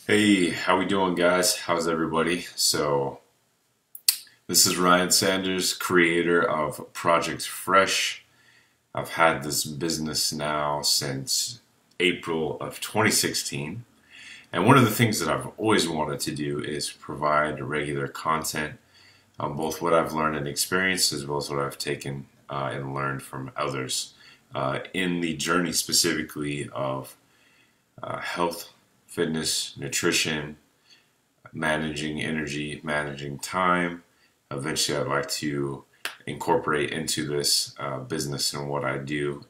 Hey, how we doing, guys? How's everybody? This is Ryan Sanders, creator of Project Fresh. I've had this business now since April of 2016. And one of the things that I've always wanted to do is provide regular content on both what I've learned and experienced, as well as what I've taken and learned from others in the journey specifically of health, fitness, nutrition, managing energy, managing time. Eventually, I'd like to incorporate into this business and what I do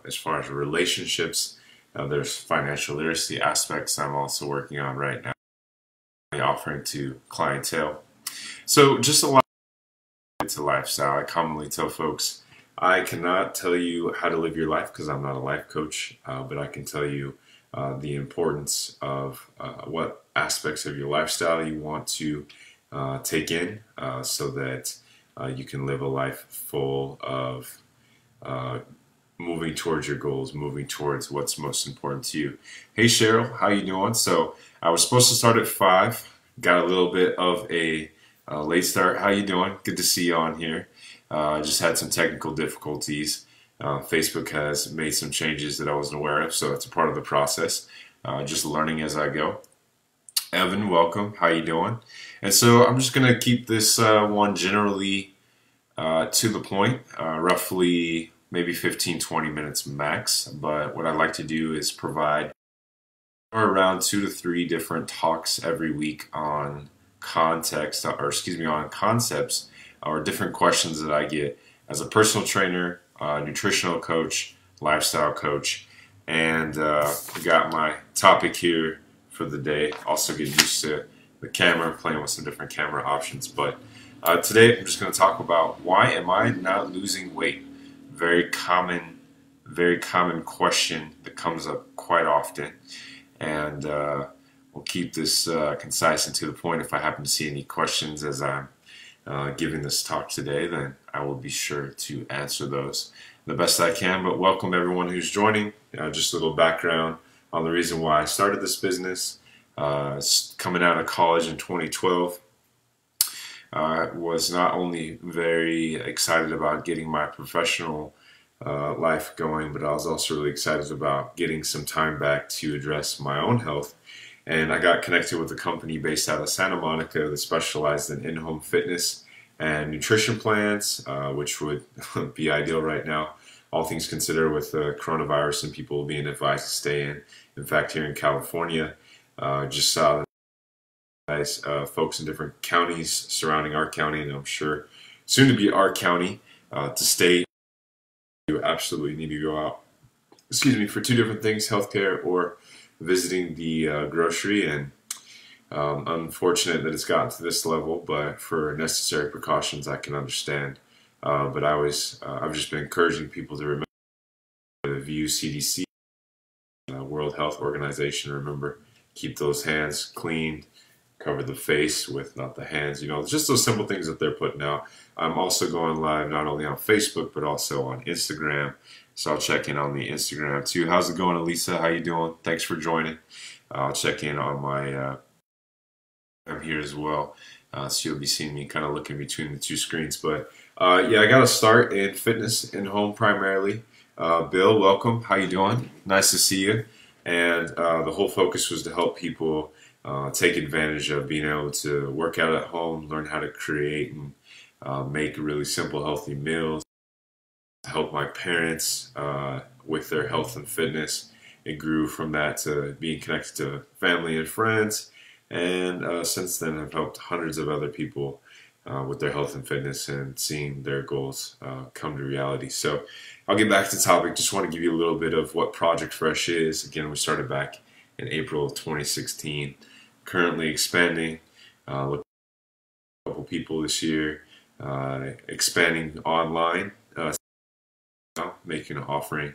as far as relationships. There's financial literacy aspects I'm also working on right now, offering to clientele. So just a lot to lifestyle. I commonly tell folks, I cannot tell you how to live your life because I'm not a life coach, but I can tell you the importance of what aspects of your lifestyle you want to take in so that you can live a life full of moving towards your goals, moving towards what's most important to you. Hey Cheryl, how you doing? So I was supposed to start at 5, got a little bit of a late start. How you doing? Good to see you on here. I just had some technical difficulties. Facebook has made some changes that I wasn't aware of, so it's a part of the process. Just learning as I go. Evan, welcome. How you doing? And so I'm just going to keep this one generally to the point, roughly maybe 15-20 minutes max. But what I'd like to do is provide around 2 to 3 different talks every week on on concepts or different questions that I get as a personal trainer, nutritional coach, lifestyle coach, and we got my topic here for the day. Also get used to the camera, playing with some different camera options. But today I'm just going to talk about why am I not losing weight? Very common question that comes up quite often, and we'll keep this concise and to the point. If I happen to see any questions as I'm giving this talk today, then I will be sure to answer those the best I can. But welcome everyone who's joining. Just a little background on the reason why I started this business. Coming out of college in 2012, I was not only very excited about getting my professional life going, but I was also really excited about getting some time back to address my own health. And I got connected with a company based out of Santa Monica that specialized in-home fitness and nutrition plans, which would be ideal right now, all things considered with the coronavirus and people being advised to stay in. In fact, here in California, just saw folks in different counties surrounding our county, and I'm sure soon to be our county, to stay. You absolutely need to go out, for 2 different things, healthcare or visiting the grocery. And unfortunate that it's gotten to this level, but for necessary precautions I can understand. But I've just been encouraging people to remember the VIEW CDC, World Health Organization. Remember, keep those hands clean, cover the face with not the hands, just those simple things that they're putting out. I'm also going live not only on Facebook but also on Instagram, so I'll check in on the Instagram too. How's it going, Elisa? How you doing? Thanks for joining. I'll check in on my I'm here as well, so you'll be seeing me kind of looking between the 2 screens. But yeah, I got to start in fitness in home primarily. Bill, welcome. How you doing? Nice to see you. And the whole focus was to help people take advantage of being able to work out at home, learn how to create and make really simple, healthy meals. Help my parents with their health and fitness. It grew from that to being connected to family and friends. And since then, I've helped hundreds of other people with their health and fitness and seeing their goals come to reality. So I'll get back to the topic. Just want to give you a little bit of what Project Fresh is. Again, we started back in April of 2016. Currently expanding, with a couple people this year, expanding online, making an offering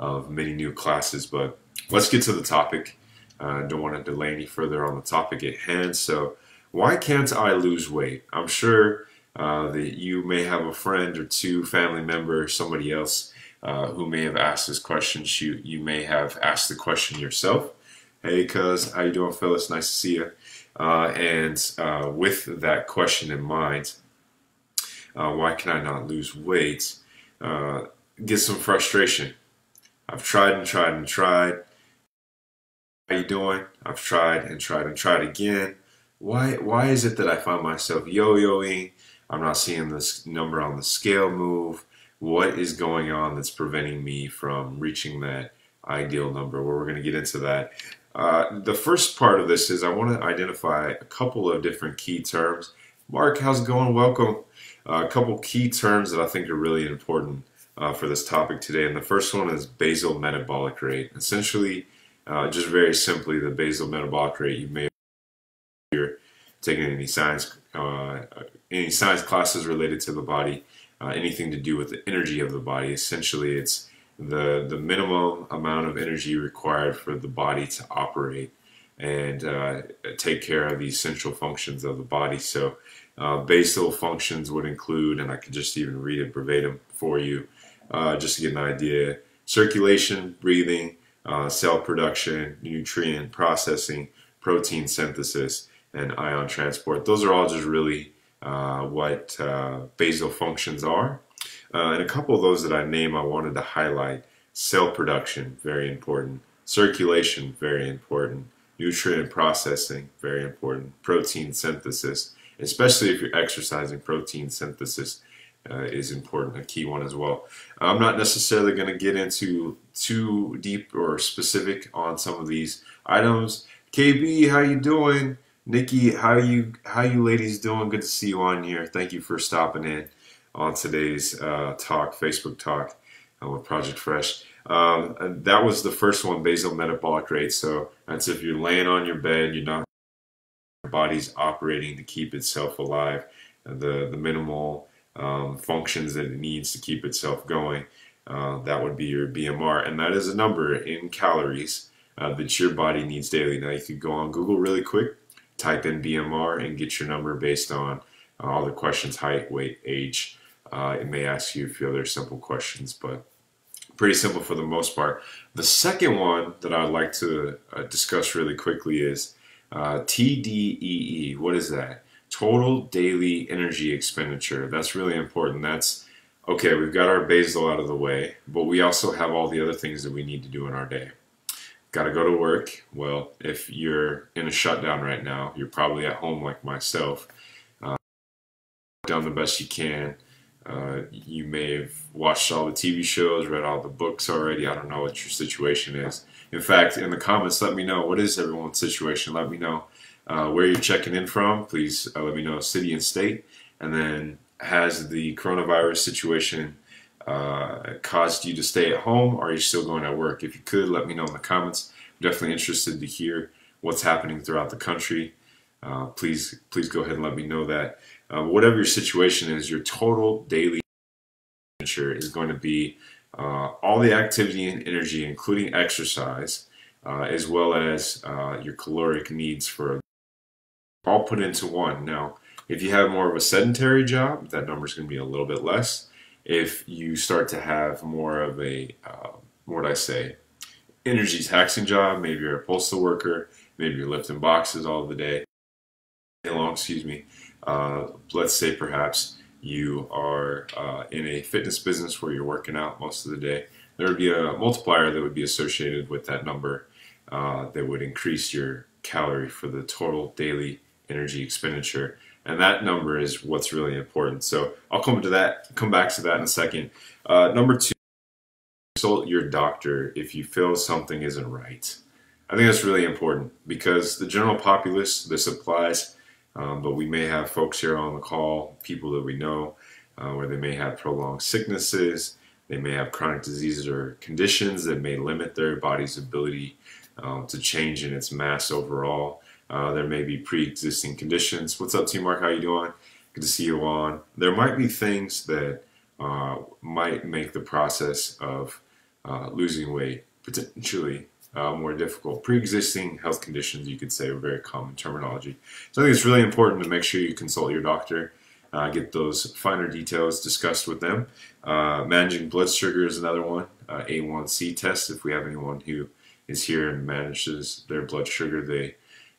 of many new classes. But let's get to the topic. Don't want to delay any further on the topic at hand. So why can't I lose weight? I'm sure that you may have a friend or 2, family member, somebody else who may have asked this question. You may have asked the question yourself. Hey, cuz, how you doing, Phyllis? Nice to see you. With that question in mind, why can I not lose weight? Uh, get some frustration. I've tried and tried and tried. How you doing? I've tried and tried and tried again. Why is it that I find myself yo-yoing? I'm not seeing this number on the scale move. What is going on that's preventing me from reaching that ideal number? Well, we're going to get into that. The first part of this is I want to identify a couple of different key terms. Mark, how's it going? Welcome. A couple key terms that I think are really important for this topic today. And the first one is basal metabolic rate. Essentially, just very simply, the basal metabolic rate. You may have you're taking any science classes related to the body, anything to do with the energy of the body. Essentially, it's the minimum amount of energy required for the body to operate and take care of the essential functions of the body. So basal functions would include, and I could just even read it verbatim for you, just to get an idea: circulation, breathing, cell production, nutrient processing, protein synthesis, and ion transport. Those are all just really what basal functions are. And a couple of those that I name, I wanted to highlight: cell production, very important; circulation, very important; nutrient processing, very important; protein synthesis, especially if you're exercising, protein synthesis is important, a key one as well. I'm not necessarily going to get into too deep or specific on some of these items. KB, how you doing? Nikki, how you ladies doing? Good to see you on here. Thank you for stopping in on today's Facebook talk with Project Fresh. And that was the first one, basal metabolic rate. So that's if you're laying on your bed, you're not, your body's operating to keep itself alive, the minimal functions that it needs to keep itself going. That would be your BMR, and that is a number in calories that your body needs daily. Now you could go on Google really quick, type in BMR, and get your number based on all the questions: height, weight, age. It may ask you a few other simple questions, but pretty simple for the most part. The second one that I'd like to discuss really quickly is TDEE. What is that? Total daily energy expenditure. That's really important. That's okay. We've got our basal out of the way, but we also have all the other things that we need to do in our day. Got to go to work. Well, if you're in a shutdown right now, you're probably at home like myself. Done the best you can. You may have watched all the TV shows, read all the books already. I don't know what your situation is. In fact, in the comments, let me know, what is everyone's situation. Let me know where you're checking in from. Please let me know city and state. And then, has the coronavirus situation caused you to stay at home, or are you still going to work? If you could, let me know in the comments. I'm definitely interested to hear what's happening throughout the country. Please go ahead and let me know that. Whatever your situation is, your total daily expenditure is going to be all the activity and energy, including exercise, as well as your caloric needs, for all put into one. Now, if you have more of a sedentary job, that number is going to be a little bit less. If you start to have more of a, what would I say, energy taxing job, maybe you're a postal worker, maybe you're lifting boxes all the day long, excuse me. Let's say perhaps you are in a fitness business where you're working out most of the day. There would be a multiplier that would be associated with that number that would increase your calorie for the total daily energy expenditure. And that number is what's really important. So I'll come back to that in a second. Number two, consult your doctor if you feel something isn't right. I think that's really important because the general populace, this applies. But we may have folks here on the call, people that we know, where they may have prolonged sicknesses, they may have chronic diseases or conditions that may limit their body's ability to change in its mass overall. There may be pre-existing conditions. What's up, T Mark? How you doing? Good to see you on. There might be things that might make the process of losing weight potentially more difficult. Pre-existing health conditions, you could say, are very common terminology. So I think it's really important to make sure you consult your doctor, get those finer details discussed with them. Managing blood sugar is another one. A1C test, if we have anyone who is here and manages their blood sugar, they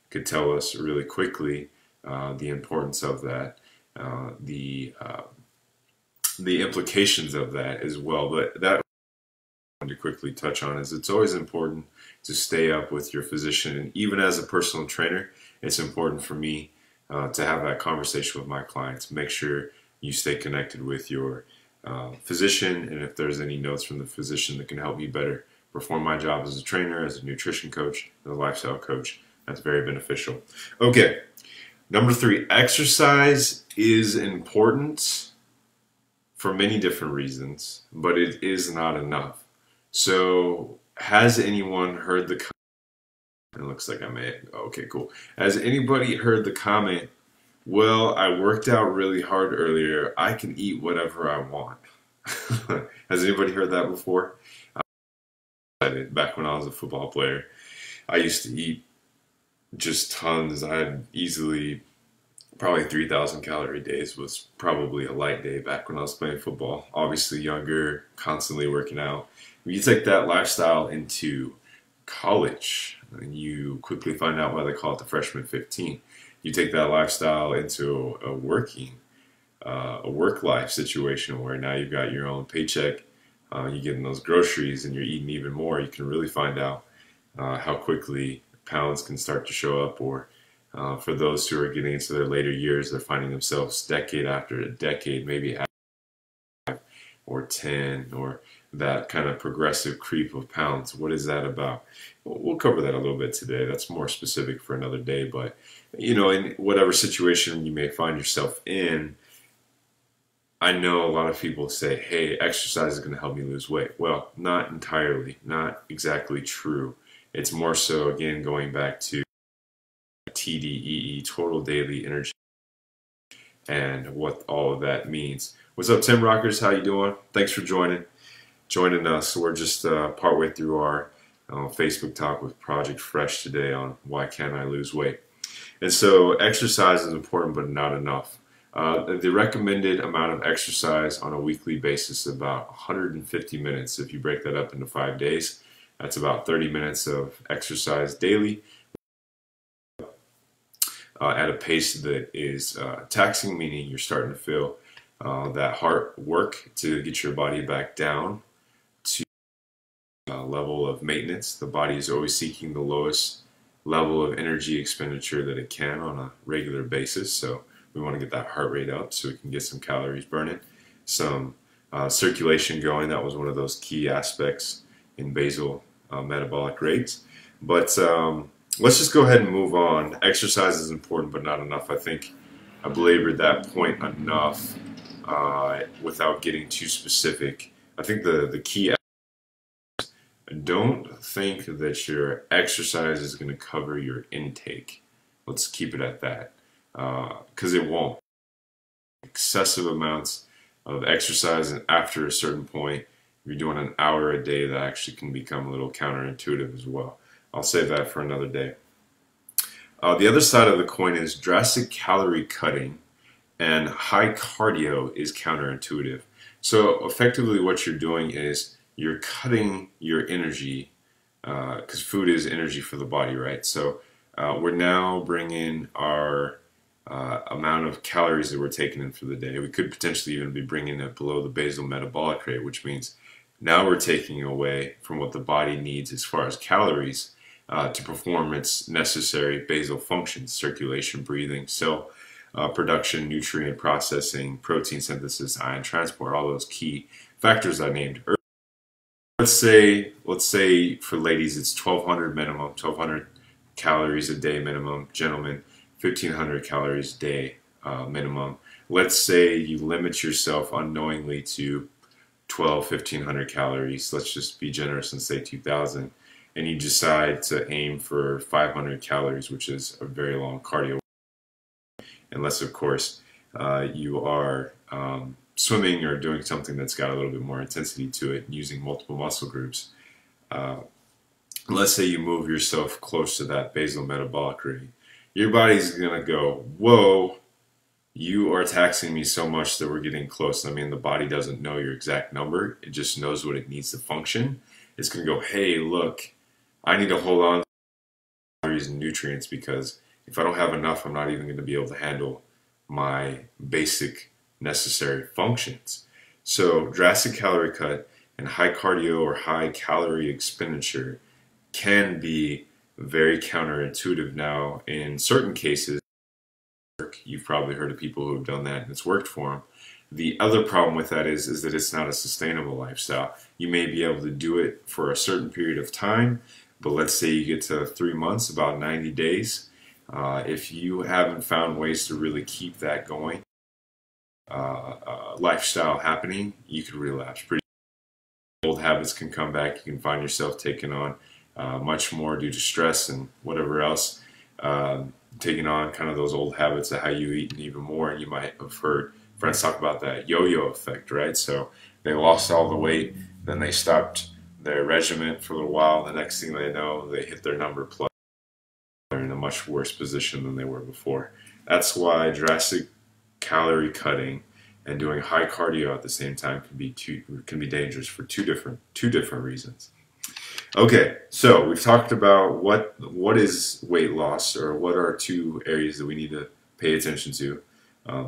could tell us really quickly the importance of that, the implications of that as well. But that I want to quickly touch on is it's always important to stay up with your physician, and even as a personal trainer, it's important for me to have that conversation with my clients. Make sure you stay connected with your physician, and if there's any notes from the physician that can help me better perform my job as a trainer, as a nutrition coach, as a lifestyle coach, that's very beneficial. Okay, number 3, exercise is important for many different reasons, but it is not enough. So, has anyone heard the comment? It looks like I may. Okay, cool. Has anybody heard the comment, well, I worked out really hard earlier, I can eat whatever I want? Has anybody heard that before? Back when I was a football player, I used to eat just tons. I had easily probably 3,000 calorie days was probably a light day back when I was playing football. Obviously younger, constantly working out. When you take that lifestyle into college, and you quickly find out why they call it the freshman 15. You take that lifestyle into a work life situation where now you've got your own paycheck, you're getting those groceries, and you're eating even more. You can really find out how quickly pounds can start to show up, or for those who are getting into their later years, they're finding themselves decade after a decade, maybe 5 or 10, or that kind of progressive creep of pounds. What is that about? We'll cover that a little bit today. That's more specific for another day, but you know, in whatever situation you may find yourself in, I know a lot of people say, hey, exercise is going to help me lose weight. Well, not entirely, not exactly true. It's more so, again, going back to TDEE, total daily energy, and what all of that means. What's up, Tim Rockers? How you doing? Thanks for joining us. We're just partway through our Facebook talk with Project Fresh today on why can't I lose weight. And so exercise is important, but not enough. The recommended amount of exercise on a weekly basis is about 150 minutes. If you break that up into 5 days, that's about 30 minutes of exercise daily at a pace that is taxing, meaning you're starting to feel that heart work to get your body back down to a level of maintenance. The body is always seeking the lowest level of energy expenditure that it can on a regular basis. So we want to get that heart rate up so we can get some calories burning, some circulation going. That was one of those key aspects in basal metabolic rates. But let's just go ahead and move on. Exercise is important, but not enough. I think I belabored that point enough without getting too specific. I think the key, don't think that your exercise is going to cover your intake. Let's keep it at that, because it won't. Excessive amounts of exercise, and after a certain point, if you're doing an hour a day, that actually can become a little counterintuitive as well. I'll save that for another day. The other side of the coin is drastic calorie cutting and high cardio is counterintuitive. So effectively what you're doing is you're cutting your energy, because food is energy for the body, right? So we're now bringing our amount of calories that we're taking in for the day. We could potentially even be bringing it below the basal metabolic rate, which means now we're taking away from what the body needs as far as calories to perform its necessary basal functions: circulation, breathing, cell production, nutrient processing, protein synthesis, ion transport, all those key factors I named earlier. Let's say for ladies it's 1,200 minimum, 1,200 calories a day minimum. Gentlemen, 1,500 calories a day minimum. Let's say you limit yourself unknowingly to 1,500 calories. Let's just be generous and say 2,000. And you decide to aim for 500 calories, which is a very long cardio. Unless, of course, you are swimming or doing something that's got a little bit more intensity to it, using multiple muscle groups. Let's say you move yourself close to that basal metabolic rate. Your body's going to go, whoa, you are taxing me so much that we're getting close. I mean, the body doesn't know your exact number. It just knows what it needs to function. It's going to go, hey, look, I need to hold on to calories and nutrients, because if I don't have enough, I'm not even going to be able to handle my basic necessary functions. So drastic calorie cut and high cardio or high calorie expenditure can be very counterintuitive. Now, in certain cases, you've probably heard of people who have done that and it's worked for them. The other problem with that is that it's not a sustainable lifestyle. You may be able to do it for a certain period of time, but let's say you get to 3 months, about 90 days. If you haven't found ways to really keep that going, lifestyle happening, you could relapse. Pretty old habits can come back. You can find yourself taking on much more due to stress and whatever else. Taking on kind of those old habits of how you eat, and even more. And you might have heard friends talk about that yo-yo effect, right? So they lost all the weight, then they stopped their regimen for a little while. The next thing they know, they hit their number plus. They're in a much worse position than they were before. That's why drastic calorie cutting and doing high cardio at the same time can be dangerous for two different reasons. Okay, so we've talked about what is weight loss, or what are two areas that we need to pay attention to: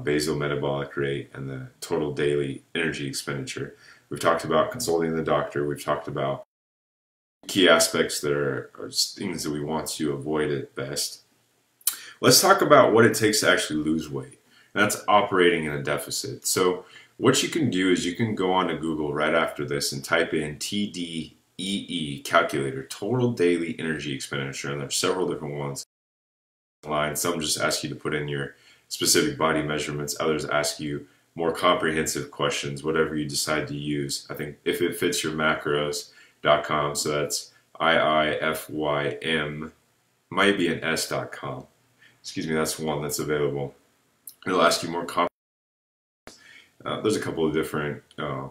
basal metabolic rate and the total daily energy expenditure. We've talked about consulting the doctor. We've talked about key aspects that are things that we want to avoid at best. Let's talk about what it takes to actually lose weight. And that's operating in a deficit. what you can do is you can go onto Google right after this and type in TDEE calculator, total daily energy expenditure, and there's several different ones online. Some just ask you to put in your specific body measurements, others ask you more comprehensive questions, whatever you decide to use. I think if it fits your macros.com, so that's IIFYM, might be an S.com. Excuse me, that's one that's available. It'll ask you more there's a couple of different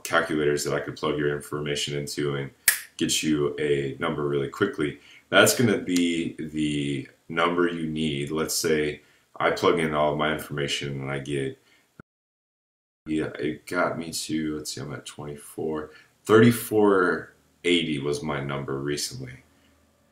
calculators that I could plug your information into and get you a number really quickly. That's going to be the number you need. Let's say I plug in all of my information and I get, yeah, it got me to, let's see, I'm at 24. 3480 was my number recently.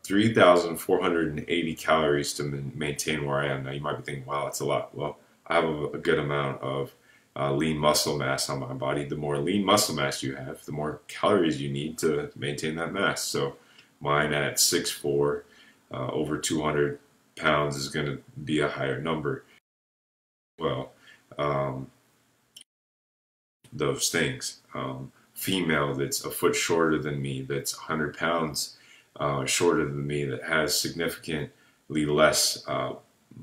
3,480 calories to maintain where I am. Now you might be thinking, wow, that's a lot. Well, I have a good amount of lean muscle mass on my body. The more lean muscle mass you have, the more calories you need to maintain that mass. So mine at 6'4", over 200 pounds is going to be a higher number. Well, those things. Female that's a foot shorter than me, that's 100 pounds shorter than me, that has significantly less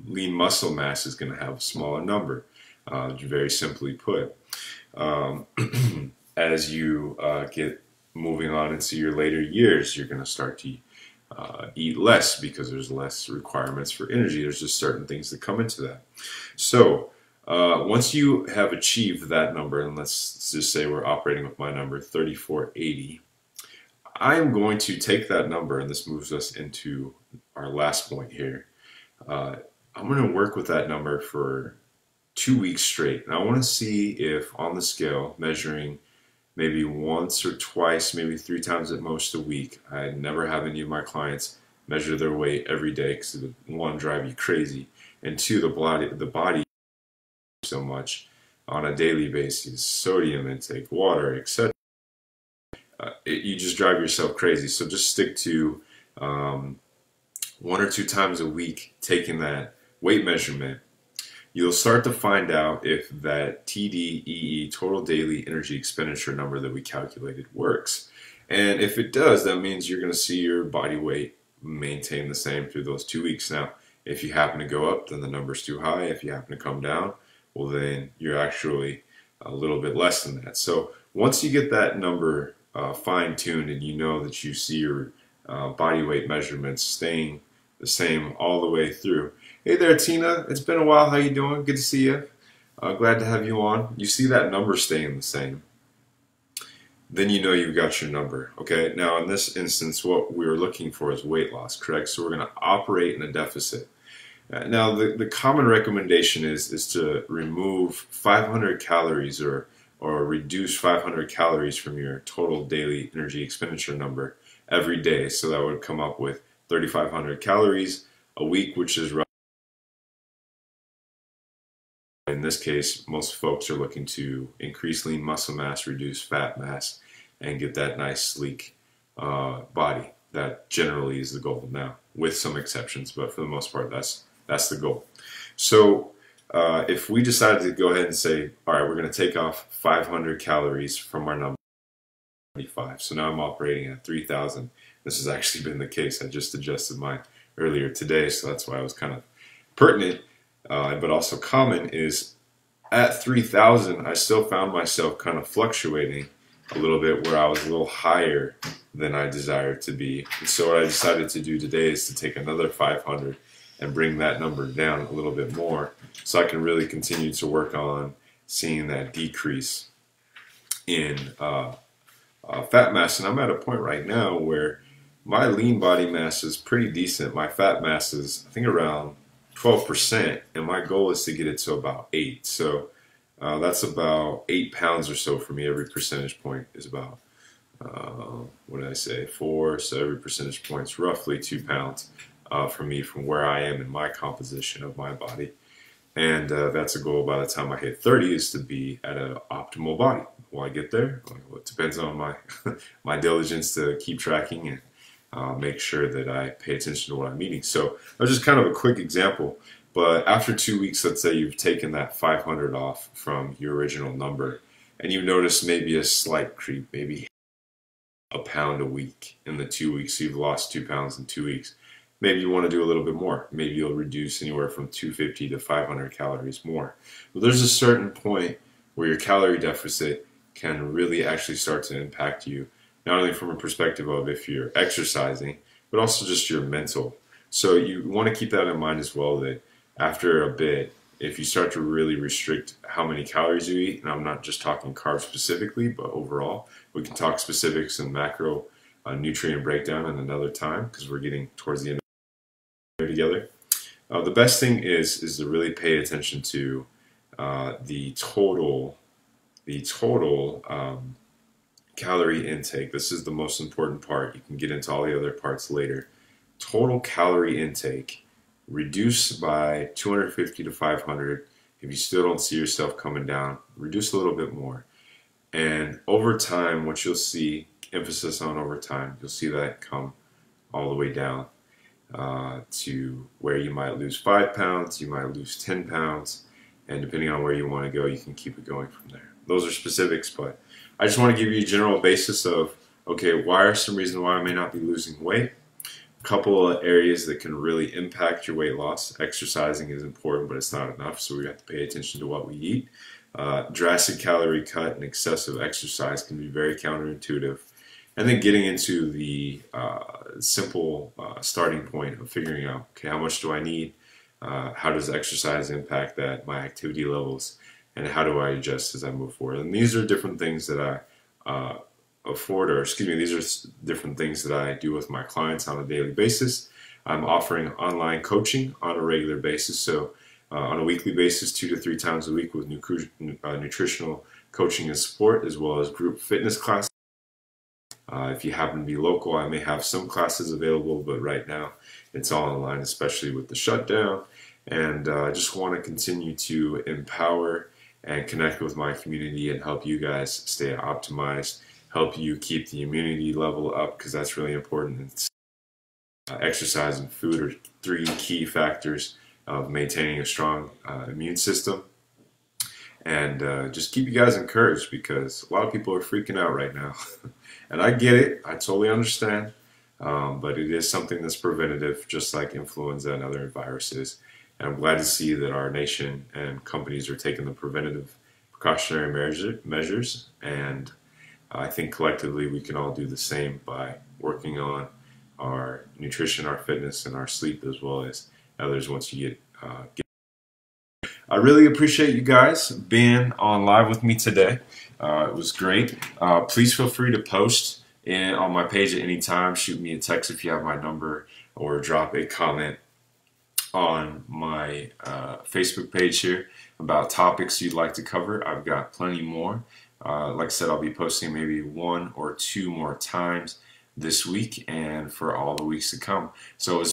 lean muscle mass is going to have a smaller number. Very simply put, as you get moving on into your later years, you're going to start to eat less because there's less requirements for energy. There's just certain things that come into that. So once you have achieved that number, and let's just say we're operating with my number 3480, I'm going to take that number, and this moves us into our last point here. I'm going to work with that number for 2 weeks straight. And I want to see if on the scale, measuring maybe once or twice, maybe 3 times at most a week. I never have any of my clients measure their weight every day because it would, one, drive you crazy, and two, the body so much on a daily basis, sodium intake, water, etc. You just drive yourself crazy. So just stick to 1 or 2 times a week taking that weight measurement. You'll start to find out if that TDEE, total daily energy expenditure number that we calculated, works. And if it does, that means you're going to see your body weight maintain the same through those 2 weeks. Now, if you happen to go up, then the number's too high. If you happen to come down, well, then you're actually a little bit less than that. So once you get that number fine-tuned and you know that you see your body weight measurements staying the same all the way through. Hey there, Tina. It's been a while. How you doing? Good to see you. Glad to have you on. You see that number staying the same, then you know you've got your number. Okay. Now, in this instance, what we're looking for is weight loss, correct? So we're going to operate in a deficit. Now, the common recommendation is to remove 500 calories or reduce 500 calories from your total daily energy expenditure number every day. So that would come up with 3,500 calories a week, which is roughly, in this case, most folks are looking to increase lean muscle mass, reduce fat mass, and get that nice sleek body. That generally is the goal now, with some exceptions, but for the most part, that's the goal. So if we decided to go ahead and say, all right, we're going to take off 500 calories from our number 25. So now I'm operating at 3,000. This has actually been the case. I just adjusted mine earlier today, so that's why I was kind of pertinent, but also common, is at 3,000, I still found myself kind of fluctuating a little bit, where I was a little higher than I desired to be. And so what I decided to do today is to take another 500 and bring that number down a little bit more, so I can really continue to work on seeing that decrease in fat mass. And I'm at a point right now where my lean body mass is pretty decent. My fat mass is, I think, around 12%, and my goal is to get it to about 8. So that's about 8 pounds or so for me. Every percentage point is about, what did I say, 4. So every percentage point is roughly 2 pounds for me from where I am in my composition of my body. And that's a goal by the time I hit 30, is to be at an optimal body. Will I get there? Well, it depends on my my diligence to keep tracking and make sure that I pay attention to what I'm eating. So that was just kind of a quick example. But after 2 weeks, let's say you've taken that 500 off from your original number, and you notice maybe a slight creep, maybe a pound a week in the 2 weeks. So you've lost 2 pounds in 2 weeks. Maybe you want to do a little bit more. Maybe you'll reduce anywhere from 250 to 500 calories more. But there's a certain point where your calorie deficit can really actually start to impact you, not only from a perspective of if you're exercising, but also just your mental. So you want to keep that in mind as well, that after a bit, if you start to really restrict how many calories you eat, and I'm not just talking carbs specifically, but overall, we can talk specifics and macro nutrient breakdown in another time, because we're getting towards the end together. The best thing is to really pay attention to the total calorie intake. This is the most important part. You can get into all the other parts later. Total calorie intake, reduce by 250 to 500. If you still don't see yourself coming down, reduce a little bit more. And over time, what you'll see, emphasis on over time, you'll see that come all the way down to where you might lose 5 pounds, you might lose 10 pounds, and depending on where you want to go, you can keep it going from there. Those are specifics, but I just want to give you a general basis of, okay, why are some reasons why I may not be losing weight? A couple of areas that can really impact your weight loss. Exercising is important, but it's not enough, so we have to pay attention to what we eat. Drastic calorie cut and excessive exercise can be very counterintuitive. And then getting into the simple starting point of figuring out, okay, how much do I need? How does exercise impact that, my activity levels, and how do I adjust as I move forward? And these are different things that I these are different things that I do with my clients on a daily basis. I'm offering online coaching on a regular basis, so on a weekly basis, 2 to 3 times a week with nutritional coaching and support, as well as group fitness classes. If you happen to be local, I may have some classes available, but right now it's all online, especially with the shutdown. And I just want to continue to empower and connect with my community and help you guys stay optimized, help you keep the immunity level up, because that's really important. Exercise and food are 3 key factors of maintaining a strong immune system. And just keep you guys encouraged, because a lot of people are freaking out right now. And I get it, I totally understand, but it is something that's preventative, just like influenza and other viruses. And I'm glad to see that our nation and companies are taking the preventative precautionary measures, and I think collectively we can all do the same by working on our nutrition, our fitness, and our sleep, as well as others once you get I really appreciate you guys being on live with me today. It was great. Please feel free to post on my page at any time. Shoot me a text if you have my number, or drop a comment on my Facebook page here about topics you'd like to cover. I've got plenty more. Like I said, I'll be posting maybe 1 or 2 more times this week and for all the weeks to come. So it was